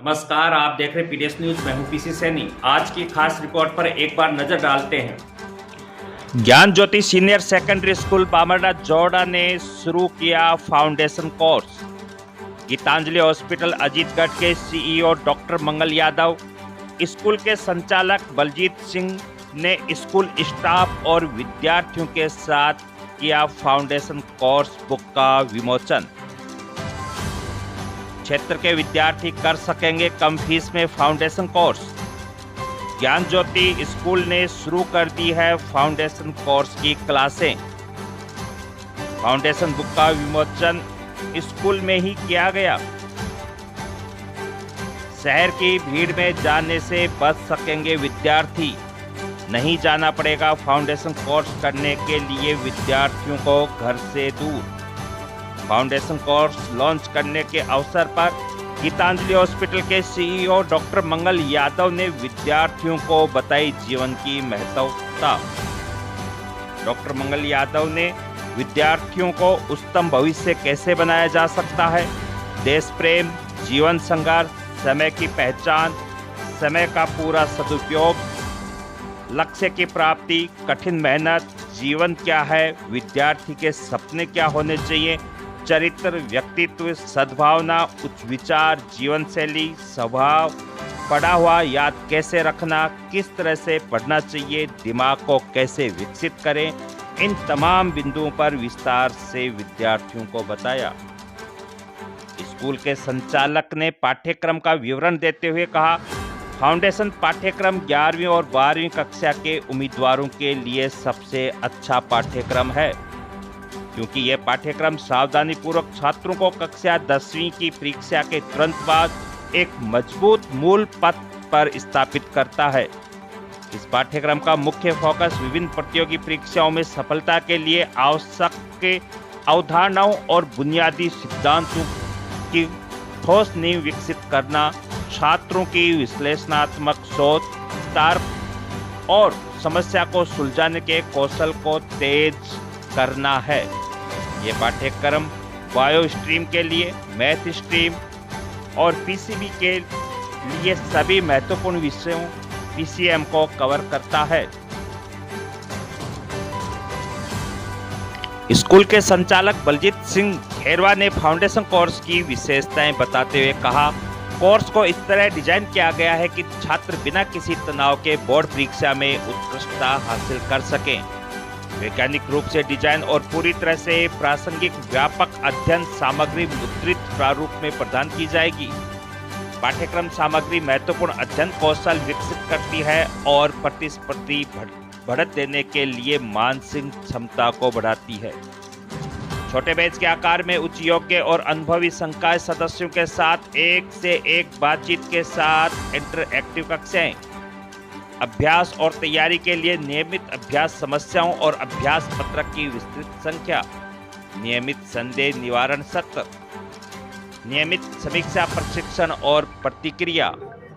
नमस्कार, आप देख रहे पीडीएस न्यूज। मैं हूं पीसी सैनी। आज की खास रिपोर्ट पर एक बार नजर डालते हैं। Gyan Jyoti senior secondary school Bamarda Jora ने शुरू किया foundation course. Geetanjali hospital Ajitgarh के CEO doctor Mangal Yadav, school के संचालक बलजीत सिंह ने स्कूल स्टाफ और विद्यार्थियों के साथ किया फाउंडेशन कोर्स बुक का विमोचन। क्षेत्र के विद्यार्थी कर सकेंगे कम फीस में फाउंडेशन कोर्स। ज्ञान ज्योति स्कूल ने शुरू कर दी है फाउंडेशन कोर्स की क्लासें। फाउंडेशन बुक का विमोचन स्कूल में ही किया गया। शहर की भीड़ में जाने से बच सकेंगे विद्यार्थी। नहीं जाना पड़ेगा फाउंडेशन कोर्स करने के लिए विद्यार्थियों को घर से दूर। फाउंडेशन कोर्स लॉन्च करने के अवसर पर गीतांजलि हॉस्पिटल के सीईओ डॉक्टर मंगल यादव ने विद्यार्थियों को बताई जीवन की महत्वता। डॉक्टर मंगल यादव ने विद्यार्थियों को उत्तम भविष्य कैसे बनाया जा सकता है, देश प्रेम, जीवन संघर्ष, समय की पहचान, समय का पूरा सदुपयोग, लक्ष्य की प्राप्ति, कठिन मेहनत, जीवन क्या है, विद्यार्थी के सपने क्या होने चाहिए, चरित्र, व्यक्तित्व, सद्भावना, उच्च विचार, जीवन शैली, स्वभाव, पढ़ा हुआ याद कैसे रखना, किस तरह से पढ़ना चाहिए, दिमाग को कैसे विकसित करें, इन तमाम बिंदुओं पर विस्तार से विद्यार्थियों को बताया। स्कूल के संचालक ने पाठ्यक्रम का विवरण देते हुए कहा, फाउंडेशन पाठ्यक्रम 11वीं और 12वीं कक्षा के उम्मीदवारों के लिए सबसे अच्छा पाठ्यक्रम है, क्योंकि यह पाठ्यक्रम सावधानी पूर्वक छात्रों को कक्षा 10वीं की परीक्षा के तुरंत बाद एक मजबूत मूल पथ पर स्थापित करता है। इस पाठ्यक्रम का मुख्य फोकस विभिन्न प्रतियोगी परीक्षाओं में सफलता के लिए आवश्यक अवधारणाओं और बुनियादी सिद्धांतों की ठोस नींव विकसित करना, छात्रों की विश्लेषणात्मक सोच, तर्क और समस्या को सुलझाने के कौशल को तेज करना है। ये पाठ्यक्रम बायो स्ट्रीम के लिए, मैथ स्ट्रीम और पीसीबी के लिए सभी महत्वपूर्ण विषयों पीसीएम को कवर करता है। स्कूल के संचालक बलजीत सिंह घेरवा ने फाउंडेशन कोर्स की विशेषताएं बताते हुए कहा, कोर्स को इस तरह डिजाइन किया गया है कि छात्र बिना किसी तनाव के बोर्ड परीक्षा में उत्कृष्टता हासिल कर सकें। वैज्ञानिक रूप से डिजाइन और पूरी तरह से प्रासंगिक व्यापक अध्ययन सामग्री मुद्रित प्रारूप में प्रदान की जाएगी। पाठ्यक्रम सामग्री महत्वपूर्ण अध्ययन कौशल विकसित करती है और प्रतिस्पर्धी बढ़त देने के लिए मानसिक क्षमता को बढ़ाती है। छोटे बैच के आकार में उच्च योग्य और अनुभवी संकाय सदस्यों के साथ एक से एक बातचीत के साथ इंटरएक्टिव कक्षाएं, अभ्यास और तैयारी के लिए नियमित अभ्यास समस्याओं और अभ्यास पत्रक की विस्तृत संख्या, नियमित संदेह निवारण सत्र, नियमित समीक्षा प्रशिक्षण और प्रतिक्रिया।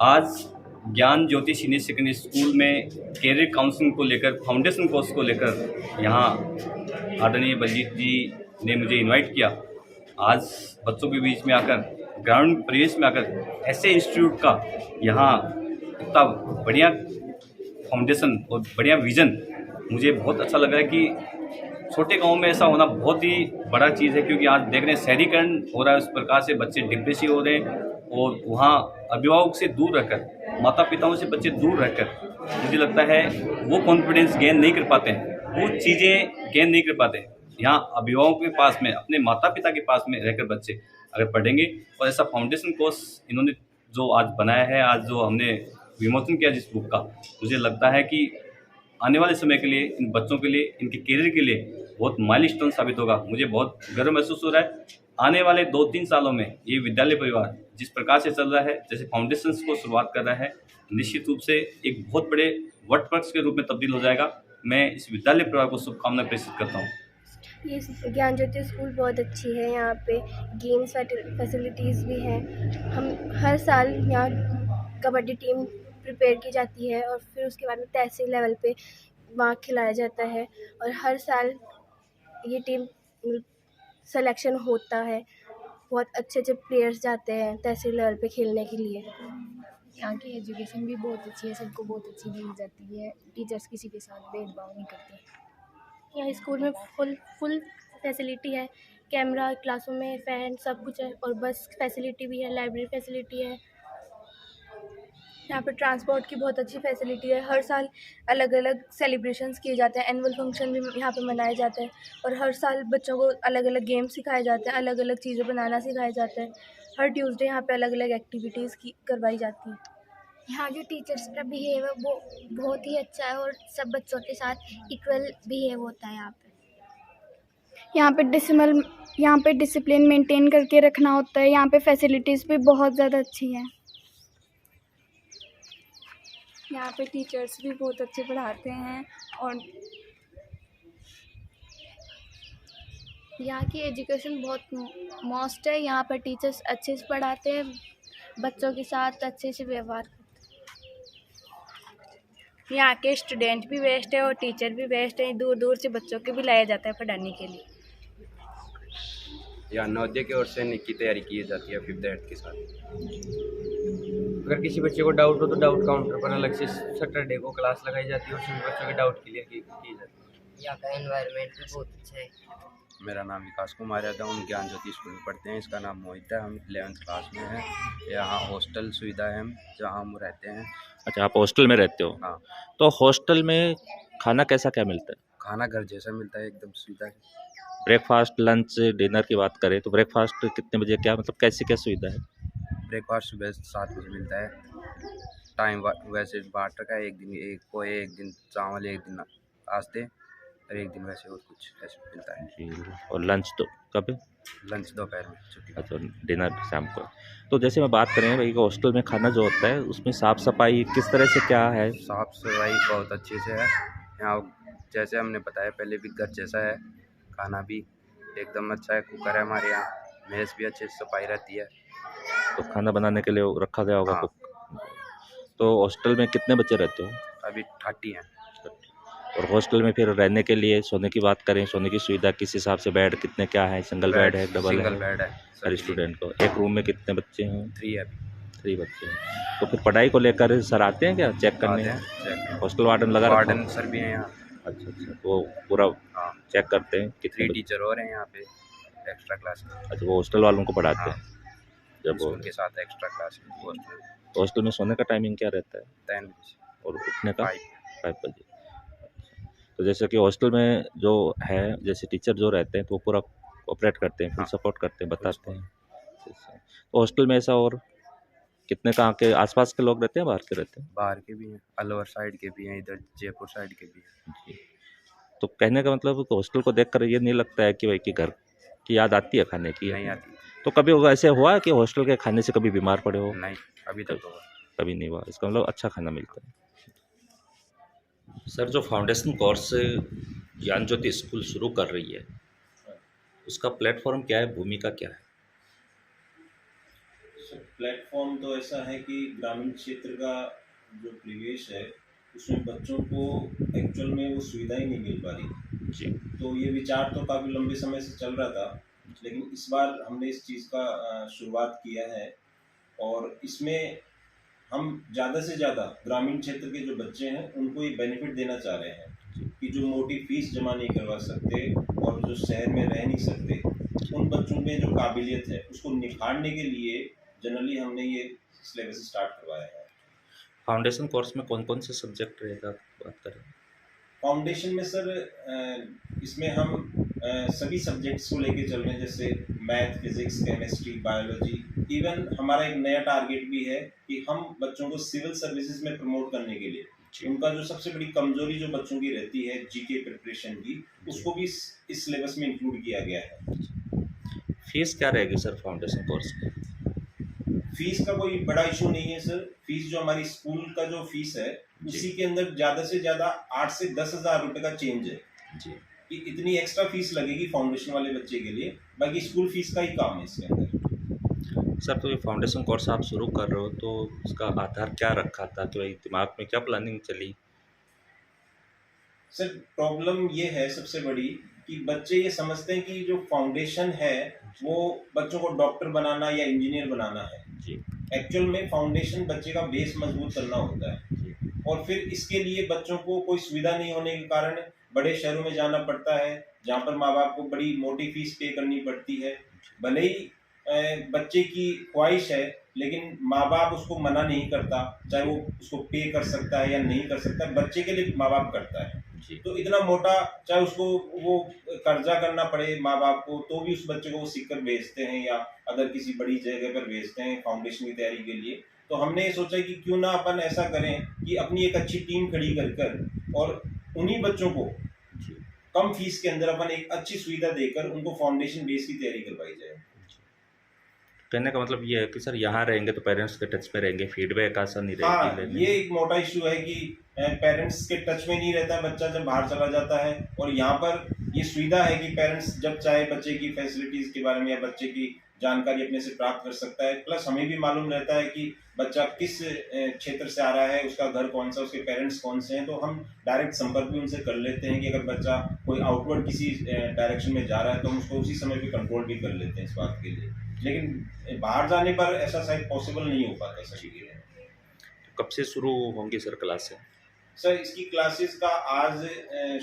आज ज्ञान ज्योति सीनियर सेकेंडरी स्कूल में कैरियर काउंसलिंग को लेकर, फाउंडेशन कोर्स को लेकर यहाँ आदरणीय बलजीत जी ने मुझे इनवाइट किया। आज बच्चों के बीच में आकर, ग्रामीण परिवेश में आकर ऐसे इंस्टीट्यूट का यहाँ इतना बढ़िया फाउंडेशन और बढ़िया विज़न, मुझे बहुत अच्छा लग रहा है कि छोटे गांव में ऐसा होना बहुत ही बड़ा चीज़ है। क्योंकि आज देख रहे हैं शहरीकरण हो रहा है, उस प्रकार से बच्चे डिप्रेसिव हो रहे हैं और वहाँ अभिभावक से दूर रहकर, माता पिताओं से बच्चे दूर रहकर, मुझे लगता है वो कॉन्फिडेंस गेन नहीं कर पाते हैं, वो चीज़ें गेन नहीं कर पाते हैं। यहाँ अभिभावकों के पास में, अपने माता पिता के पास में रहकर बच्चे अगर पढ़ेंगे, और ऐसा फाउंडेशन कोर्स इन्होंने जो आज बनाया है, आज जो हमने विमोचन किया जिस बुक का, मुझे लगता है कि आने वाले समय के लिए, इन बच्चों के लिए, इनके करियर के लिए बहुत माइलस्टोन साबित होगा। मुझे बहुत गर्व महसूस हो रहा है। आने वाले 2-3 सालों में ये विद्यालय परिवार जिस प्रकार से चल रहा है, जैसे फाउंडेशंस को शुरुआत कर रहा है, निश्चित रूप से एक बहुत बड़े वटवृक्ष के रूप में तब्दील हो जाएगा। मैं इस विद्यालय परिवार को शुभकामनाएं प्रेषित करता हूँ। ये ज्ञान ज्योति स्कूल बहुत अच्छी है। यहाँ पे गेम्स फैसिलिटीज़ भी हैं। हम हर साल यहाँ कबड्डी टीम प्रिपेयर की जाती है और फिर उसके बाद में तहसील लेवल पे वहाँ खिलाया जाता है और हर साल ये टीम सिलेक्शन होता है। बहुत अच्छे अच्छे प्लेयर्स जाते हैं तहसील लेवल पे खेलने के लिए। यहाँ की एजुकेशन भी बहुत अच्छी है, सबको बहुत अच्छी दी जाती है, टीचर्स किसी के साथ भेदभाव नहीं करते। यहाँ स्कूल में फुल फैसिलिटी है, कैमरा, क्लासरूम में फ़ैन, सब कुछ है, और बस फैसिलिटी भी है, लाइब्रेरी फैसिलिटी है। यहाँ पे ट्रांसपोर्ट की बहुत अच्छी फैसिलिटी है। हर साल अलग अलग सेलिब्रेशंस किए जाते हैं, एनुअल फंक्शन भी यहाँ पे मनाए जाते हैं, और हर साल बच्चों को अलग अलग गेम्स सिखाए जाते हैं, अलग अलग चीज़ें बनाना सिखाए जाते हैं। हर ट्यूसडे यहाँ पे अलग अलग एक्टिविटीज़ की करवाई जाती हैं। यहाँ जो टीचर्स का बिहेव है वो बहुत ही अच्छा है और सब बच्चों के साथ इक्वल बिहेव होता है यहाँ पे। यहाँ पे डिसिप्लिन मेंटेन करके रखना होता है। यहाँ पे फैसिलिटीज़ भी बहुत ज़्यादा अच्छी हैं। यहाँ पे टीचर्स भी बहुत अच्छे पढ़ाते हैं और यहाँ की एजुकेशन बहुत मस्त है। यहाँ पर टीचर्स अच्छे से पढ़ाते हैं, बच्चों के साथ अच्छे से व्यवहार करते हैं। यहाँ के स्टूडेंट भी बेस्ट है और टीचर भी बेस्ट है। दूर दूर से बच्चों को भी लाया जाता है पढ़ाने के लिए। या नवोदय की ओर से नीट की तैयारी की जाती है 5th 8th के साथ। अगर किसी बच्चे को डाउट हो तो डाउट काउंटर पर अलग से सैटरडे को क्लास लगाई जाती है और सभी बच्चों के डाउट क्लियर की जाती है। यहाँ का एनवायरनमेंट भी बहुत अच्छा है। मेरा नाम विकास कुमार यादव, हम ज्ञान ज्योति स्कूल में पढ़ते हैं। इसका नाम मोहित है, हम 11th क्लास में हैं। यहाँ हॉस्टल सुविधा है जहाँ हम रहते हैं। अच्छा, आप हॉस्टल में रहते हो? हाँ। तो हॉस्टल में खाना कैसा क्या मिलता है? खाना घर जैसा मिलता है, एकदम सुविधा है। ब्रेकफास्ट, लंच, डिनर की बात करें तो ब्रेकफास्ट कितने बजे, क्या मतलब कैसी क्या सुविधा है? ब्रेकफास्ट सुबह 7 बजे मिलता है। टाइम वैसे बांट रखा है, एक दिन एक पोहे, एक दिन चावल, एक दिन आस्ते और एक दिन वैसे और कुछ ऐसे मिलता है। जी। और लंच तो कब है? लंच दोपहर में, छुट्टी। अच्छा, डिनर शाम को। तो जैसे मैं बात करें भाई, हॉस्टल में खाना जो होता है उसमें साफ़ सफाई किस तरह से क्या है? साफ सफाई बहुत अच्छे से है यहाँ। जैसे हमने बताया पहले भी, घर जैसा है। खाना भी एकदम अच्छा है। कुकर है हमारे यहाँ, मेज़ भी अच्छे से सफाई रहती है। तो खाना बनाने के लिए रखा गया होगा हाँ। कुक। तो हॉस्टल में कितने बच्चे रहते हो? अभी 30 हैं। और हॉस्टल में फिर रहने के लिए, सोने की बात करें, सोने की सुविधा किस हिसाब से, बेड कितने क्या है? सिंगल बेड है, डबल सिंगल है? बेड है हर स्टूडेंट को एक रूम में कितने बच्चे हैं? 3 है। 3 बच्चे हैं। तो फिर पढ़ाई को लेकर सर आते हैं क्या चेक करने? हॉस्टल वार्डन लगा रखा है? वार्डन सर भी हैं यहाँ। अच्छा अच्छा, तो वो पूरा हाँ। चेक करते हैं कितने 3 बच्चे? टीचर और हैं यहाँ पे एक्स्ट्रा क्लास में। अच्छा, वो हॉस्टल वालों को पढ़ाते हैं जब वो। उनके साथ एक्स्ट्रा क्लास में तो हॉस्टल में सोने का टाइमिंग क्या रहता है? 10 बजे और उठने का? 5 बजे। तो जैसे कि हॉस्टल में जो है, जैसे टीचर जो रहते हैं तो वो पूरा ऑपरेट करते हैं, फुल हाँ। सपोर्ट करते हैं, बताते हैं। तो हॉस्टल में ऐसा और कितने कहाँ के आसपास के लोग रहते हैं, बाहर के रहते हैं? बाहर के भी हैं, अलवर साइड के भी हैं, इधर जयपुर साइड के भी हैं। जी। तो कहने का मतलब कि हॉस्टल को देखकर ये नहीं लगता है कि भाई कि घर की याद आती है खाने की? नहीं आती। तो कभी ऐसे हुआ है कि हॉस्टल के खाने से कभी बीमार पड़े हो? नहीं, अभी तक तो कभी नहीं हुआ। इसका मतलब अच्छा खाना मिलता है। सर, जो फाउंडेशन कोर्स ज्ञान ज्योति स्कूल शुरू कर रही है, उसका प्लेटफॉर्म क्या है, भूमिका क्या है? प्लेटफॉर्म तो ऐसा है कि ग्रामीण क्षेत्र का जो परिवेश है उसमें बच्चों को एक्चुअल में वो सुविधा ही नहीं मिल पा रही जी। तो ये विचार तो काफ़ी लंबे समय से चल रहा था, लेकिन इस बार हमने इस चीज़ का शुरुआत किया है और इसमें हम ज़्यादा से ज़्यादा ग्रामीण क्षेत्र के जो बच्चे हैं उनको ये बेनिफिट देना चाह रहे हैं कि जो मोटी फीस जमा नहीं करवा सकते और जो शहर में रह नहीं सकते, उन बच्चों में जो काबिलियत है उसको निखारने के लिए जनरली हमने ये सिलेबस स्टार्ट करवाया है। फाउंडेशन कोर्स में कौन कौन से सब्जेक्ट रहेगा, बात करें? फाउंडेशन में सर इसमें हम सभी सब्जेक्ट्स को लेके चल रहे हैं, जैसे math, physics, chemistry, biology. Even हमारा एक नया टारगेट भी है कि हम बच्चों को सिविल सर्विसेज में प्रमोट करने के लिए उनका जो सबसे बड़ी कमजोरी जो बच्चों की रहती है जीके प्रिपरेशन की, उसको भी इस सिलेबस में इंक्लूड किया गया है। फीस क्या रहेगी सर फाउंडेशन कोर्स की? फीस का कोई बड़ा इशू नहीं है सर। फीस जो हमारी स्कूल का जो फीस है उसी के अंदर ज़्यादा से ज़्यादा 8 से 10 हज़ार रुपये का चेंज है जी। कि इतनी एक्स्ट्रा फीस लगेगी फाउंडेशन वाले बच्चे के लिए, बाकी स्कूल फीस का ही काम है इसके अंदर। सर, तो ये फाउंडेशन कोर्स आप शुरू कर रहे हो तो उसका आधार क्या रखा था, कि भाई दिमाग में क्या प्लानिंग चली? सर प्रॉब्लम ये है सबसे बड़ी कि बच्चे ये समझते हैं कि जो फाउंडेशन है वो बच्चों को डॉक्टर बनाना या इंजीनियर बनाना है। जी एक्चुअल में फाउंडेशन बच्चे का बेस मजबूत करना होता है, जी और फिर इसके लिए बच्चों को कोई सुविधा नहीं होने के कारण बड़े शहरों में जाना पड़ता है, जहाँ पर माँ बाप को बड़ी मोटी फीस पे करनी पड़ती है। भले ही बच्चे की ख्वाहिश है, लेकिन माँ बाप उसको मना नहीं करता, चाहे वो उसको पे कर सकता है या नहीं कर सकता, बच्चे के लिए माँ बाप करता है। जी तो इतना मोटा चाहे उसको वो कर्जा करना पड़े माँ बाप को, तो भी उस बच्चे को वो सीख कर भेजते हैं या अगर किसी बड़ी जगह पर भेजते हैं फाउंडेशन की तैयारी के लिए। तो हमने ये सोचा कि क्यों ना अपन ऐसा करें कि अपनी एक अच्छी टीम खड़ी कर और उन्हीं बच्चों को कम फीस के अंदर अपन एक अच्छी सुविधा देकर उनको फाउंडेशन बेस की तैयारी करवाई जाए। कहने का मतलब ये है कि सर यहाँ रहेंगे तो पेरेंट्स के टच में रहेंगे, फीडबैक आसानी रहेगी हाँ, लेने ये एक मोटा इशू है कि पेरेंट्स के टच में नहीं रहता बच्चा जब बाहर चला जाता है, और यहाँ पर ये सुविधा है कि पेरेंट्स जब चाहे बच्चे की फैसिलिटीज़ के बारे में या बच्चे की जानकारी अपने से प्राप्त कर सकता है। प्लस हमें भी मालूम रहता है कि बच्चा किस क्षेत्र से आ रहा है, उसका घर कौन सा, उसके पेरेंट्स कौन से हैं, तो हम डायरेक्ट संपर्क भी उनसे कर लेते हैं कि अगर बच्चा कोई आउटवर्ड किसी डायरेक्शन में जा रहा है तो हम उसको उसी समय पे कंट्रोल भी कर लेते हैं इस बात के लिए। लेकिन बाहर जाने पर ऐसा शायद पॉसिबल नहीं हो पाता सर। कब से शुरू होंगी सर क्लासें? सर इसकी क्लासेस का आज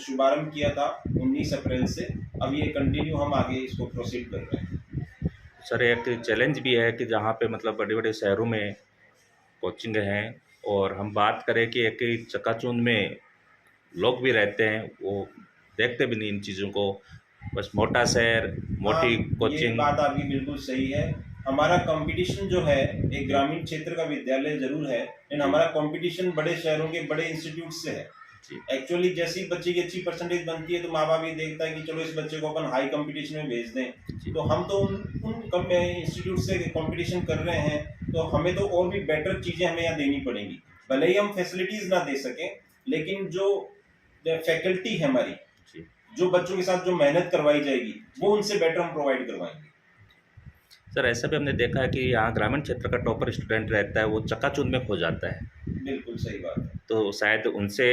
शुभारंभ किया था 19 अप्रैल से, अब ये कंटिन्यू हम आगे इसको प्रोसीड कर रहे हैं। सर एक चैलेंज भी है कि जहाँ पे मतलब बड़े बड़े शहरों में कोचिंग हैं, और हम बात करें कि एक चकाचौंध में लोग भी रहते हैं, वो देखते भी नहीं इन चीज़ों को, बस मोटा शहर मोटी हाँ, कोचिंग। ये बात आपकी बिल्कुल सही है। हमारा कंपटीशन जो है एक ग्रामीण क्षेत्र का विद्यालय जरूर है, लेकिन हमारा कंपटीशन बड़े शहरों के बड़े इंस्टीट्यूट से है। एक्चुअली जैसे ही बच्चे की अच्छी परसेंटेज बनती है तो माँ बाप ये देखता है कि चलो इस बच्चे को अपन हाई कंपटीशन में भेज दें। तो हम तो उन कम इंस्टीट्यूट से कंपटीशन कर रहे हैं, तो हमें तो और भी बेटर चीज़ें हमें यहाँ देनी पड़ेंगी। भले ही हम फैसिलिटीज़ ना दे सकें, लेकिन जो फैकल्टी है हमारी, जो बच्चों के साथ जो मेहनत करवाई जाएगी वो उनसे बेटर हम प्रोवाइड करवाएंगे। सर ऐसा भी हमने देखा है कि यहाँ ग्रामीण क्षेत्र का टॉपर स्टूडेंट रहता है, वो चकाचौंध में खो जाता है। बिल्कुल सही बात है। तो शायद उनसे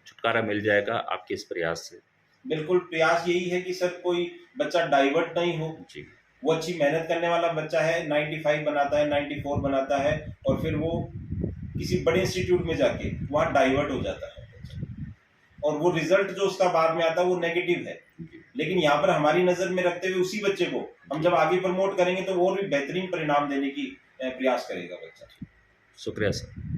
छुटकारा मिल जाएगा आपके इस प्रयास से। बिल्कुल, प्रयास यही है कि सर कोई बच्चा डाइवर्ट नहीं हो। जी, वो अच्छी मेहनत करने वाला बच्चा है, 95 बनाता है, 94 बनाता है, और फिर वो किसी बड़े इंस्टीट्यूट में जाके वहाँ डाइवर्ट हो जाता है, और वो रिजल्ट जो उसका बाद में आता है वो नेगेटिव है। लेकिन यहाँ पर हमारी नज़र में रखते हुए उसी बच्चे को हम जब आगे प्रमोट करेंगे तो और भी बेहतरीन परिणाम देने की प्रयास करेगा बच्चा। शुक्रिया सर।